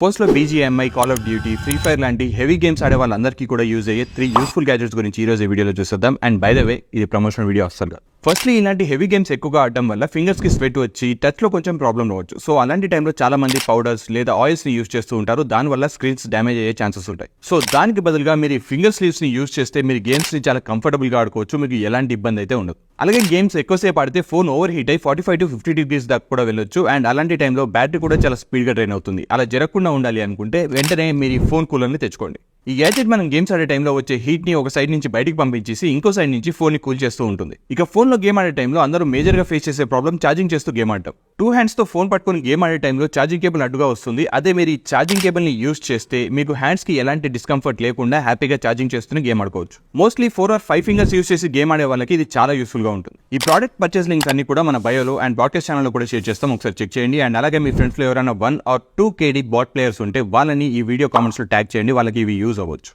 పోస్ట్లో BGMI, call of duty, free fire లాంటి heavy games ఆడే వాళ్ళందరికీ కూడా యూజ్ అయ్యే 3 యూస్ఫుల్ గ్యాజెట్స్ గురించి ఈ రోజు ఈ వీడియోలో చూసేద్దాం. అండ్ బై ద వే ఇది ప్రమోషనల్ వీడియో అస్సలు కాదు. ఫస్ట్లీ ఇలాంటి హెవీ గేమ్స్ ఎక్కువగా ఆడడం వల్ల ఫింగర్స్ కి స్వెట్ వచ్చి టచ్ లో కొంచెం ప్రాబ్లం రావచ్చు. సో అలాంటి టైంలో చాలా మంది పౌడర్స్ లేదా ఆయిల్స్ ని యూజ్ చేస్తూ ఉంటారు. దానివల్ల స్క్రీన్స్ డ్యామేజ్ అయ్యే ఛాన్సెస్ ఉంటాయి. సో దానికి బదులుగా మీరు ఫింగర్ స్లీవ్స్ ని యూజ్ చేస్తే మీరు గేమ్స్ ని చాలా కంఫర్టబుల్ గా ఆడుకోవచ్చు. మీకు ఎలాంటి ఇబ్బంది అయితే ఉండదు. అలాగే గేమ్స్ ఎక్కువసేపు ఆడితే ఫోన్ ఓవర్ హీట్ అయి 45 to 50 degrees దాకా కూడా వెళ్ళొచ్చు. అండ్ అలాంటి టైంలో బ్యాటరీ కూడా చాలా స్పీడ్ గా డ్రైన్ అవుతుంది. అలా జరగకుండా ఉండాలి అనుకుంటే వెంటనే మీరు ఈ ఫోన్ కూలర్ ని తెచ్చుకోండి. ఈ గ్యాజెట్ మనం గేమ్స్ ఆడే టైంలో వచ్చే హీట్ ని ఒక సైడ్ నుంచి బయటికి పంపించేసి ఇంకో సైడ్ నుంచి ఫోన్ ని కూల్ చేస్తూ ఉంటుంది. ఇక ఫోన్ లో గేమ్ ఆడే టైంలో అందరూ మేజర్ గా ఫేస్ చేసే ప్రాబ్లం ఛార్జింగ్ చేస్తూ గేమ్ ఆడటం. 2 hands తో ఫోన్ పట్టుకుని గేమ్ ఆడే టైంలో ఛార్జింగ్ కేబుల్ అడ్డుగా వస్తుంది. అదే మీరు ఈ ఛార్జింగ్ కేబుల్ ని యూజ్ చేస్తే మీకు హ్యాండ్స్ కి ఎలాంటి డిస్కంఫర్ట్ లేకుండా హ్యాపీగా ఛార్జింగ్ చేస్తూనే గేమ్ ఆడుకోవచ్చు. మోస్ట్లీ 4 or 5 fingers యూజ్ చేసి గేమ్ ఆడే వాళ్ళకి ఇది చాలా యూస్ఫుల్ గా ఉంటుంది. ఈ ప్రోడక్ట్ పర్చేస్ లింక్స్ అన్ని కూడా మన బయోలో అండ్ బ్రాడ్కాస్ట్ ఛానల్లో కూడా షేర్ చేస్తాం. ఒకసారి చెక్ చేయండి. అండ్ అలాగే మీ ఫ్రెండ్స్ లో ఎవరైనా 1 or 2 KD బాట్ ప్లేయర్స్ ఉంటే వాళ్ళని ఈ వీడియో కామెంట్స్ లో ట్యాగ్ చేయండి. వాళ్ళకి ఇవి యూజ్ అవ్వచ్చు.